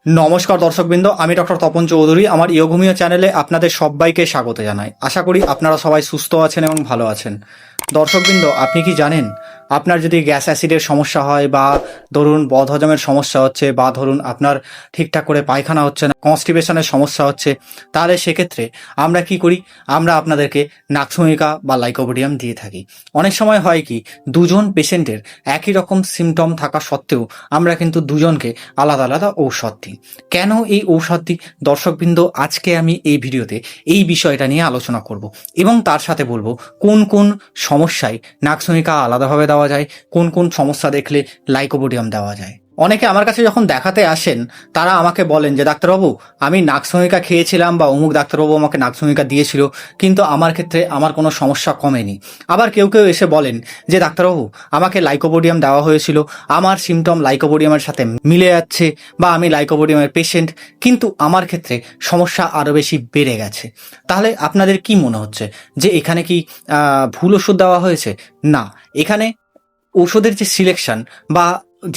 নমস্কার দর্শকবৃন্দ, আমি ডক্টর তপন চৌধুরী। আমার ইয়োগমিও চ্যানেলে আপনাদের সবাইকে স্বাগত জানাই। আশা করি আপনারা সবাই সুস্থ আছেন এবং ভালো আছেন। দর্শকবৃন্দ, আপনি কি জানেন আপনার যদি গ্যাস অ্যাসিডের সমস্যা হয়, বা ধরুন বদহজমের সমস্যা হচ্ছে, বা ধরুন আপনার ঠিকঠাক করে পায়খানা হচ্ছে না, কনস্টিপেশনের সমস্যা হচ্ছে, তাহলে সেক্ষেত্রে আমরা কি করি? আমরা আপনাদেরকে নাক্সভূমিকা বা লাইকোপোডিয়াম দিয়ে থাকি। অনেক সময় হয় কি, দুজন পেশেন্টের একই রকম সিমটম থাকা সত্ত্বেও আমরা কিন্তু দুজনকে আলাদা আলাদা ঔষধ দিই। কেন এই ঔষধ দিই? দর্শকবৃন্দ, আজকে আমি এই ভিডিওতে এই বিষয়টা নিয়ে আলোচনা করব এবং তার সাথে বলবো কোন কোন সমস্যায় নাক্সভূমিকা আলাদাভাবে দেওয়া যায়, কোন কোন সমস্যা দেখলে লাইকোপোডিয়াম দেওয়া যায়। অনেকে আমার কাছে যখন দেখাতে আসেন, তারা আমাকে বলেন যে ডাক্তারবাবু, আমি নাক্সভূমিকা খেয়েছিলাম বা অমুক ডাক্তারবাবু আমাকে নাক্সভূমিকা দিয়েছিল, কিন্তু আমার ক্ষেত্রে আমার কোনো সমস্যা কমেনি। আবার কেউ কেউ এসে বলেন যে ডাক্তারবাবু, আমাকে লাইকোপোডিয়াম দেওয়া হয়েছিল, আমার সিমটম লাইকোপোডিয়ামের সাথে মিলে যাচ্ছে, বা আমি লাইকোপোডিয়ামের পেশেন্ট, কিন্তু আমার ক্ষেত্রে সমস্যা আরও বেশি বেড়ে গেছে। তাহলে আপনাদের কি মনে হচ্ছে যে এখানে কি ভুল ওষুধ দেওয়া হয়েছে? না, এখানে ঔষধের যে সিলেকশন বা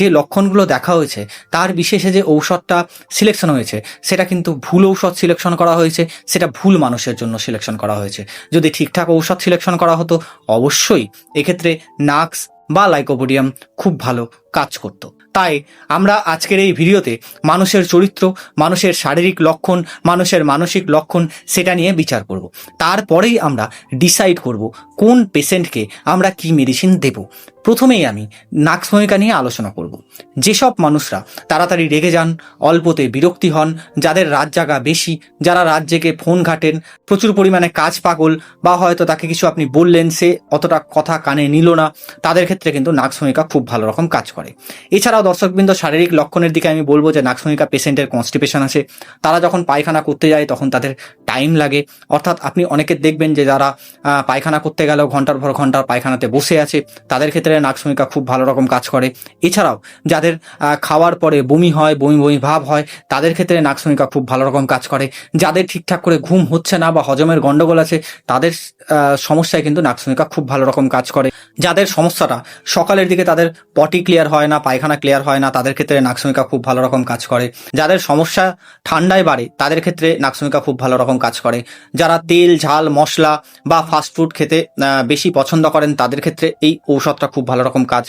যে লক্ষণগুলো দেখা হয়েছে তার বিশেষে যে ঔষধটা সিলেকশন হয়েছে, সেটা কিন্তু ভুল ঔষধ সিলেকশন করা হয়েছে, সেটা ভুল মানুষের জন্য সিলেকশন করা হয়েছে। যদি ঠিকঠাক ঔষধ সিলেকশন করা হতো, অবশ্যই এক্ষেত্রে নাক্স বা লাইকোপোডিয়াম খুব ভালো কাজ করতো। তাই আমরা আজকের এই ভিডিওতে মানুষের চরিত্র, মানুষের শারীরিক লক্ষণ, মানুষের মানসিক লক্ষণ, সেটা নিয়ে বিচার করব। তারপরেই আমরা ডিসাইড করব কোন পেশেন্টকে আমরা কি মেডিসিন দেব। প্রথমেই আমি নাক্সভূমিকা নিয়ে আলোচনা করব। যেসব মানুষরা তাড়াতাড়ি রেগে যান, অল্পতে বিরক্তি হন, যাদের রাত জাগা বেশি, যারা রাত জেগে ফোন ঘাটেন, প্রচুর পরিমাণে কাজ পাগল, বা হয়তো তাকে কিছু আপনি বললেন সে অতটা কথা কানে নিল না, তাদের ক্ষেত্রে কিন্তু নাক্সভূমিকা খুব ভালো রকম কাজ করে। এছাড়াও দর্শকবৃন্দ, শারীরিক লক্ষণের দিকে আমি বলবো যে নাক্সভূমিকা পেশেন্টের কনস্টিপেশন আছে, তারা যখন পায়খানা করতে যায় তখন তাদের টাইম লাগে। অর্থাৎ আপনি অনেকে দেখবেন যে যারা পায়খানা করতে গেলেও ঘন্টার পর ঘন্টা পায়খানাতে বসে আছে, তাদের ক্ষেত্রে নাক্সভূমিকা খুব ভালো রকম কাজ করে। এছাড়াও যাদের খাওয়ার পরে বমি হয়, বমি বমি ভাব হয়, তাদের ক্ষেত্রে নাক্সভূমিকা খুব ভালো রকম কাজ করে। যাদের ঠিকঠাক করে ঘুম হচ্ছে না বা হজমের গন্ডগোল আছে, তাদের সমস্যায় কিন্তু নাক্সভূমিকা খুব ভালো রকম কাজ করে। যাদের সমস্যাটা সকালের দিকে তাদের পটি ক্লিয়ার হয় না, পায়খানা ক্লিয়ার হয় না, তাদের ক্ষেত্রে নাক্সভূমিকা খুব ভালো রকম কাজ করে। যাদের সমস্যা ঠান্ডায় বাড়ে, তাদের ক্ষেত্রে নাক্সভূমিকা খুব ভালো রকম কাজ করে। যারা তেল ঝাল মশলা বা ফাস্টফুড খেতে বেশি পছন্দ করেন, তাদের ক্ষেত্রে এই ঔষধটা খুব ভালো রকম কাজ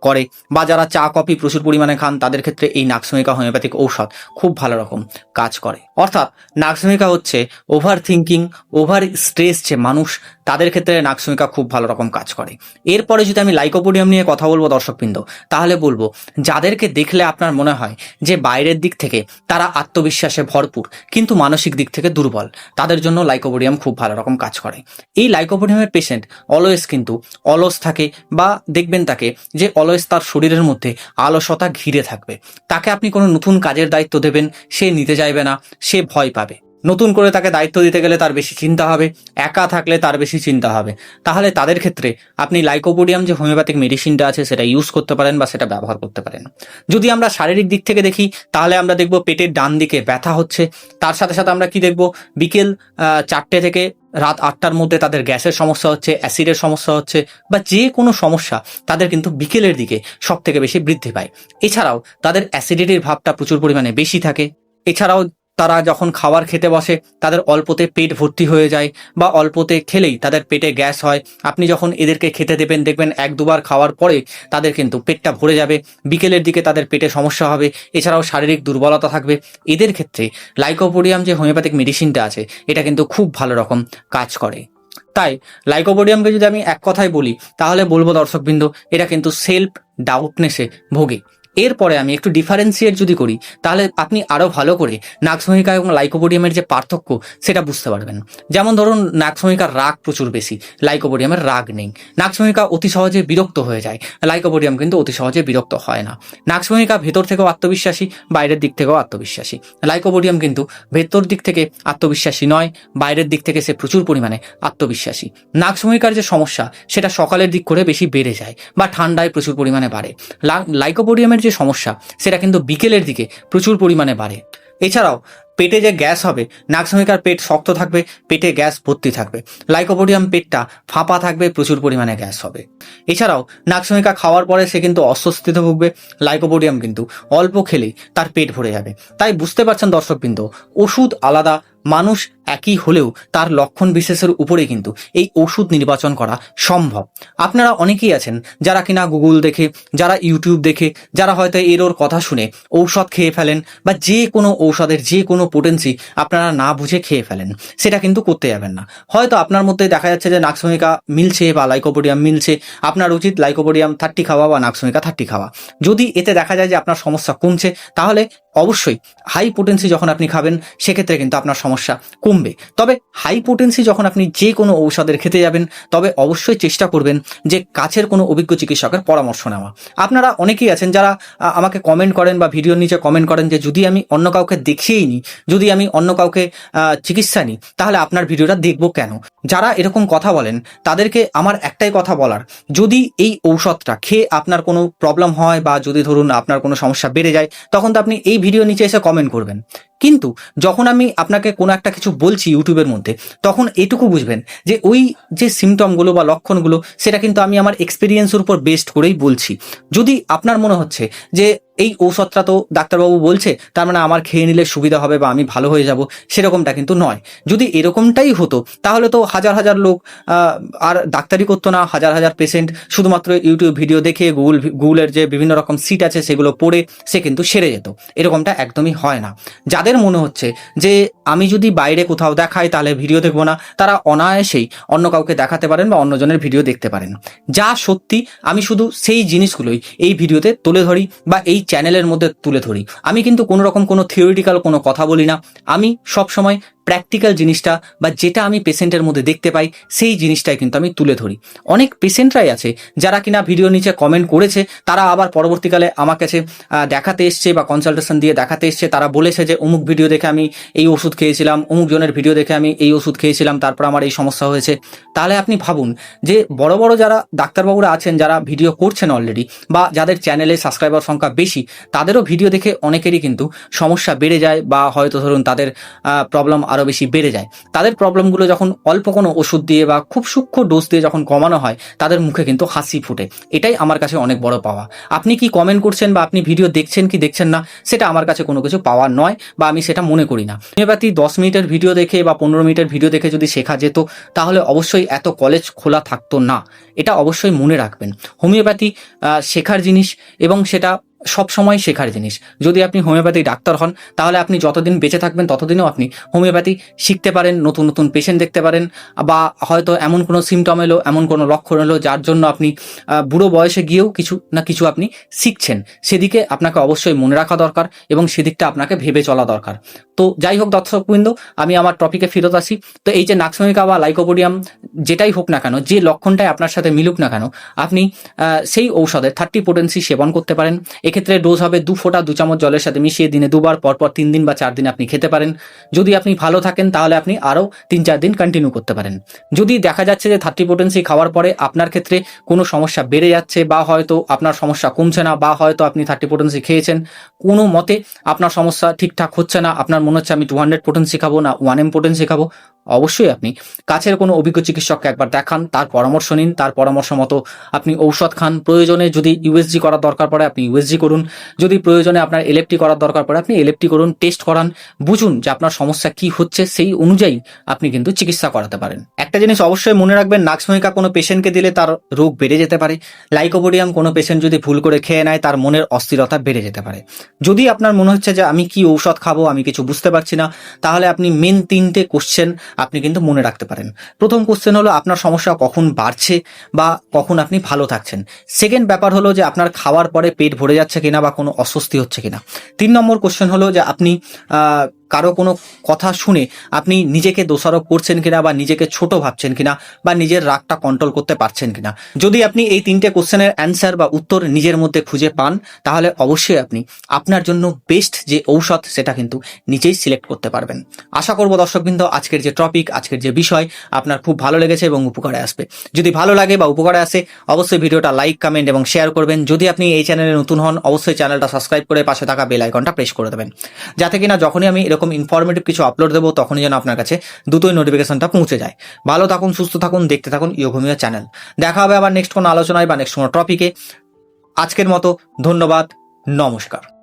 করে। বা যারা চা কফি প্রচুর পরিমাণে খান, তাদের ক্ষেত্রে এই নাক্সভূমিকা হোমিওপ্যাথিক ঔষধ খুব ভালো রকম কাজ করে। অর্থাৎ নাক্সভূমিকা হচ্ছে ওভার থিঙ্কিং, ওভার স্ট্রেস যে মানুষ, তাদের ক্ষেত্রে নাক্সভূমিকা খুব ভালো রকম কাজ করে। এরপরে যদি আমি লাইকোপোডিয়াম নিয়ে কথা বলবো দর্শকবৃন্দ, তাহলে বলবো যাদেরকে দেখলে আপনার মনে হয় যে বাইরের দিক থেকে তারা আত্মবিশ্বাসে ভরপুর কিন্তু মানসিক দিক থেকে দুর্বল, তাদের জন্য লাইকোপোডিয়াম খুব ভালো রকম কাজ করে। এই লাইকোপোডিয়ামের পেশেন্ট অলওয়েজ কিন্তু অলস থাকে, বা দেখবেন তাকে যে অলওয়েজ তার শরীরের মধ্যে আলসতা ঘিরে থাকবে। তাকে আপনি কোনো নতুন কাজের দায়িত্ব দেবেন, সে নিতে চাইবে না, সে ভয় পাবে। নতুন করে তাকে দায়িত্ব দিতে গেলে তার বেশি চিন্তা হবে, একা থাকলে তার বেশি চিন্তা হবে। তাহলে তাদের ক্ষেত্রে আপনি লাইকোপোডিয়াম যে হোমিওপ্যাথিক মেডিসিনটা আছে সেটা ইউজ করতে পারেন বা সেটা ব্যবহার করতে পারেন। যদি আমরা শারীরিক দিক থেকে দেখি, তাহলে আমরা দেখব পেটের ডান দিকে ব্যথা হচ্ছে। তার সাথে সাথে আমরা কি দেখব, বিকেল 4টে থেকে রাত 8টার মধ্যে তাদের গ্যাসের সমস্যা হচ্ছে, অ্যাসিডের সমস্যা হচ্ছে, বা যে কোনো সমস্যা তাদের কিন্তু বিকেলের দিকে সব থেকে বেশি বৃদ্ধি পায়। এছাড়াও তাদের অ্যাসিডিটির ভাবটা প্রচুর পরিমাণে বেশি থাকে। এছাড়াও তারা যখন খাবার খেতে বসে, তাদের অল্পতে পেট ভর্তি হয়ে যায়, বা অল্পতে খেলেই তাদের পেটে গ্যাস হয়। আপনি যখন এদেরকে খেতে দেবেন, দেখবেন 1-2বার খাওয়ার পরে তাদের কিন্তু পেটটা ভরে যাবে, বিকেলের দিকে তাদের পেটে সমস্যা হবে। এছাড়াও শারীরিক দুর্বলতা থাকবে। এদের ক্ষেত্রে লাইকোপোডিয়াম যে হোমিওপ্যাথিক মেডিসিনটা আছে, এটা কিন্তু খুব ভালো রকম কাজ করে। তাই লাইকোপোডিয়ামকে যদি আমি এক কথায় বলি, তাহলে বলবো দর্শকবৃন্দ, এটা কিন্তু সেলফ ডাউটনেসে ভোগে। এরপরে আমি একটু ডিফারেন্সিয়েট যদি করি, তাহলে আপনি আরও ভালো করে নাক্সভূমিকা এবং লাইকোপোডিয়ামের যে পার্থক্য সেটা বুঝতে পারবেন। যেমন ধরুন, নাক্সভূমিকার রাগ প্রচুর বেশি, লাইকোপোডিয়ামের রাগ নেই। নাক্সভূমিকা অতি সহজে বিরক্ত হয়ে যায়, লাইকোপোডিয়াম কিন্তু অতি সহজে বিরক্ত হয় না। নাক্সভূমিকা ভেতর থেকেও আত্মবিশ্বাসী, বাইরের দিক থেকেও আত্মবিশ্বাসী। লাইকোপোডিয়াম কিন্তু ভেতর দিক থেকে আত্মবিশ্বাসী নয়, বাইরের দিক থেকে সে প্রচুর পরিমাণে আত্মবিশ্বাসী। নাক্সভূমিকার যে সমস্যা সেটা সকালের দিক করে বেশি বেড়ে যায়, বা ঠান্ডায় প্রচুর পরিমাণে বাড়ে। লাইকোপোডিয়ামের যে সমস্যা সেটা কিন্তু বিকেলের দিকে প্রচুর পরিমাণে বাড়ে। এছাড়াও পেটে যে গ্যাস হবে, নাকসমিকার পেট শক্ত থাকবে, পেটে গ্যাস ভর্তি থাকবে। লাইকোপোডিয়াম পেটটা ফাঁপা থাকবে, প্রচুর পরিমাণে গ্যাস হবে। এছাড়াও নাকসমিকা খাওয়ার পরে সে কিন্তু অস্বস্তিতে ভুগবে। লাইকোপোডিয়াম কিন্তু অল্প খেলেই তার পেট ভরে যাবে। তাই বুঝতে পারছেন দর্শকবৃন্দ, ওষুধ আলাদা, মানুষ একই হলেও তার লক্ষণ বিশেষের উপরে কিন্তু এই ওষুধ নির্বাচন করা সম্ভব। আপনারা অনেকেই আছেন যারা কিনা গুগল দেখে, যারা ইউটিউব দেখে, যারা হয়তো এর ওর কথা শুনে ঔষধ খেয়ে ফেলেন, বা যে কোনো ঔষধের যে কোনো পোটেন্সি আপনারা না বুঝে খেয়ে ফেলেন। সেটা কিন্তু করতে যাবেন না। হয়তো আপনার মধ্যে দেখা যাচ্ছে যে নাকসমিকা মিলছে বা লাইকোপোডিয়াম মিলছে, আপনার উচিত লাইকোপোডিয়াম 30 খাওয়া বা নাকসমিকা 30 খাওয়া। যদি এতে দেখা যায় যে আপনার সমস্যা কমছে, তাহলে অবশ্যই হাই পোটেন্সি যখন আপনি খাবেন সেক্ষেত্রে কিন্তু আপনার সমস্যা কমবে। তবে হাই পোটেন্সি যখন আপনি যে কোনো ঔষধের খেতে যাবেন, তবে অবশ্যই চেষ্টা করবেন যে কাছের কোনো অভিজ্ঞ চিকিৎসকের পরামর্শ নেওয়া। আপনারা অনেকেই আছেন যারা আমাকে কমেন্ট করেন বা ভিডিওর নিচে কমেন্ট করেন যে যদি আমি অন্য কাউকে দেখিয়েই নিই, যদি আমি অন্য কাউকে চিকিৎসা নিই, তাহলে আপনার ভিডিওটা দেখবো কেন? যারা এরকম কথা বলেন তাদেরকে আমার একটাই কথা বলার, যদি এই ঔষধটা খেয়ে আপনার কোনো প্রবলেম হয় বা যদি ধরুন আপনার কোনো সমস্যা বেড়ে যায়, তখন তো আপনি এই ভিডিও নিচে এসে কমেন্ট করবেন। কিন্তু যখন আমি আপনাকে কোনো একটা কিছু বলছি ইউটিউবের মধ্যে, তখন এটুকু বুঝবেন যে ওই যে সিমটমগুলো বা লক্ষণগুলো, সেটা কিন্তু আমি আমার এক্সপিরিয়েন্সের উপর বেস্ড করেই বলছি। যদি আপনার মনে হচ্ছে যে এই ঔষধটা তো ডাক্তারবাবু বলছে, তার মানে আমার খেয়ে নিলে সুবিধা হবে বা আমি ভালো হয়ে যাব, সেরকমটা কিন্তু নয়। যদি এরকমটাই হতো তাহলে তো হাজার হাজার লোক আর ডাক্তারি করতো না, হাজার হাজার পেশেন্ট শুধুমাত্র ইউটিউব ভিডিও দেখে গুগলের যে বিভিন্ন রকম সিট আছে সেগুলো পড়ে সে কিন্তু সেরে যেত। এরকমটা একদমই হয় না। যাদের মনে হচ্ছে যে আমি যদি বাইরে কোথাও দেখাই তাহলে ভিডিও দেখবো না, তারা অনায়াসেই অন্য কাউকে দেখাতে পারেন বা অন্যজনের ভিডিও দেখতে পারেন। যা সত্যি আমি শুধু সেই জিনিসগুলোই এই ভিডিওতে তুলে ধরি বা এই চ্যানেলের মধ্যে তুলে ধরি। আমি কিন্তু কোনো রকম কোনো থিওরিটিক্যাল কোনো কথা বলি না। আমি সবসময় প্র্যাকটিক্যাল জিনিসটা বা যেটা আমি পেশেন্টের মধ্যে দেখতে পাই সেই জিনিসটাই কিন্তু আমি তুলে ধরি। অনেক পেশেন্টরাই আছে যারা কিনা ভিডিওর নিচে কমেন্ট করেছে, তারা আবার পরবর্তীকালে আমার কাছে দেখাতে এসছে বা কনসালটেশন দিয়ে দেখাতে এসছে। তারা বলেছে যে অমুক ভিডিও দেখে আমি এই ওষুধ খেয়েছিলাম, অমুক জনের ভিডিও দেখে আমি এই ওষুধ খেয়েছিলাম, তারপর আমার এই সমস্যা হয়েছে। তাহলে আপনি ভাবুন যে বড় বড় যারা ডাক্তারবাবুরা আছেন, যারা ভিডিও করছেন অলরেডি বা যাদের চ্যানেলে সাবস্ক্রাইবার সংখ্যা বেশি, তাদেরও ভিডিও দেখে অনেকেরই কিন্তু সমস্যা বেড়ে যায় বা হয়তো ধরুন তাদের প্রবলেম আরও বেশি বেড়ে যায়। তাদের প্রবলেমগুলো যখন অল্প কোনো ওষুধ দিয়ে বা খুব সূক্ষ্ম ডোজ দিয়ে যখন কমানো হয়, তাদের মুখে কিন্তু হাসি ফুটে। এটাই আমার কাছে অনেক বড় পাওয়া। আপনি কি কমেন্ট করছেন বা আপনি ভিডিও দেখছেন কি দেখছেন না, সেটা আমার কাছে কোনো কিছু পাওয়ার নয় বা আমি সেটা মনে করি না। হোমিওপ্যাথি 10 মিনিটের ভিডিও দেখে বা 15 মিনিটের ভিডিও দেখে যদি শেখা যেত, তাহলে অবশ্যই এত কলেজ খোলা থাকতো না। এটা অবশ্যই মনে রাখবেন। হোমিওপ্যাথি শেখার জিনিস এবং সেটা সব সময় শেখার জিনিস। যদি আপনি হোমিওপ্যাথি ডাক্তার হন, তাহলে আপনি যতদিন বেঁচে থাকবেন ততদিনও আপনি হোমিওপ্যাথি শিখতে পারেন, নতুন নতুন পেশেন্ট দেখতে পারেন, বা হয়তো এমন কোনো সিমটম এলো, এমন কোনো লক্ষণ এলো যার জন্য আপনি বুড়ো বয়সে গিয়েও কিছু না কিছু আপনি শিখছেন। সেদিকে আপনাকে অবশ্যই মনে রাখা দরকার এবং সেদিকটা আপনাকে ভেবে চলা দরকার। তো যাই হোক দর্শকবৃন্দ, আমি আমার টপিকে ফেরত আসি। তো এই যে নাকসমিকা বা লাইকোপোডিয়াম যেটাই হোক না কেন, যে লক্ষণটাই আপনার সাথে মিলুক না কেন, আপনি সেই ঔষধের 30 পোটেন্সি সেবন করতে পারেন। এক্ষেত্রে ডোজ হবে 2 ফোঁটা 2 চামচ জলের সাথে মিশিয়ে দিনে 2 বার, পরপর 3 দিন বা 4 দিন আপনি খেতে পারেন। যদি আপনি ভালো থাকেন তাহলে আপনি আরও 3-4 দিন কন্টিনিউ করতে পারেন। যদি দেখা যাচ্ছে যে 30 পোটেন্সি খাওয়ার পরে আপনার ক্ষেত্রে কোনো সমস্যা বেড়ে যাচ্ছে বা হয়তো আপনার সমস্যা কমছে না, বা হয়তো আপনি 30 পোটেন্সি খেয়েছেন, কোনো মতে আপনার সমস্যা ঠিকঠাক হচ্ছে না, আপনার মনে হচ্ছে আমি 200 পোটেন্সি খাবো না 1M পোটেন্সি খাবো, অবশ্যই আপনি কাছের কোনো অভিজ্ঞ চিকিৎসককে একবার দেখান, তার পরামর্শ নিন, তার পরামর্শ মতো আপনি ঔষধ খান। প্রয়োজনে যদি ইউএসজি করার দরকার পড়ে আপনি ইউএসজি করুন, যদি প্রয়োজনে আপনার এলএফটি করার দরকার পড়ে আপনি এলএফটি করুন, টেস্ট করান, বুঝুন যে আপনার সমস্যা কি হচ্ছে, সেই অনুযায়ী আপনি কিন্তু চিকিৎসা করাতে পারেন। একটা জিনিস অবশ্যই মনে রাখবেন, নাকসমিকা কোনো পেশেন্টকে দিলে তার রোগ বেড়ে যেতে পারে। লাইকোপোডিয়াম কোনো পেশেন্ট যদি ভুল করে খেয়ে নেয়, তার মনের অস্থিরতা বেড়ে যেতে পারে। যদি আপনার মনে হচ্ছে যে আমি কি ঔষধ খাবো, আমি কিছু বুঝতে পারছি না, তাহলে আপনি মেন 3টে কোশ্চেন আপনি কিন্তু মনে রাখতে পারেন। প্রথম কোশ্চেন হলো আপনার সমস্যা কখন বাড়ছে বা কখন আপনি ভালো থাকছেন। সেকেন্ড ব্যাপার হলো যে আপনার খাওয়ার পরে পেট ভরে যাচ্ছে কিনা বা কোনো অস্বস্তি হচ্ছে কিনা। 3 নম্বর কোশ্চেন হলো যে আপনি কারো কোনো কথা শুনে আপনি নিজেকে দোষারোপ করছেন কিনা, বা নিজেকে ছোট ভাবছেন কিনা, বা নিজের রাগটা কন্ট্রোল করতে পারছেন কিনা। যদি আপনি এই 3টে কোশ্চেনের অ্যান্সার বা উত্তর নিজের মধ্যে খুঁজে পান, তাহলে অবশ্যই আপনি আপনার জন্য বেস্ট যে ঔষধ সেটা কিন্তু নিজেই সিলেক্ট করতে পারবেন। আশা করব দর্শকবৃন্দ, আজকের যে টপিক, আজকের যে বিষয় আপনার খুব ভালো লেগেছে এবং উপকারে আসবে। যদি ভালো লাগে বা উপকারে আসে, অবশ্যই ভিডিওটা লাইক, কমেন্ট এবং শেয়ার করবেন। যদি আপনি এই চ্যানেলে নতুন হন, অবশ্যই চ্যানেলটা সাবস্ক্রাইব করে পাশে থাকা বেল আইকনটা প্রেস করে দেবেন, যাতে কিনা যখনই আমি এরকম ইনফরমেটিভ কিছু আপলোড দেবো তখনই যেন আপনার কাছে দ্রুতই নোটিফিকেশনটা পৌঁছে যায়। ভালো থাকুন, সুস্থ থাকুন, দেখতে থাকুন ইয়োগমিয়া চ্যানেল। দেখা হবে আবার নেক্সট কোনো আলোচনায় বা নেক্সট কোনো টপিকে। আজকের মতো ধন্যবাদ, নমস্কার।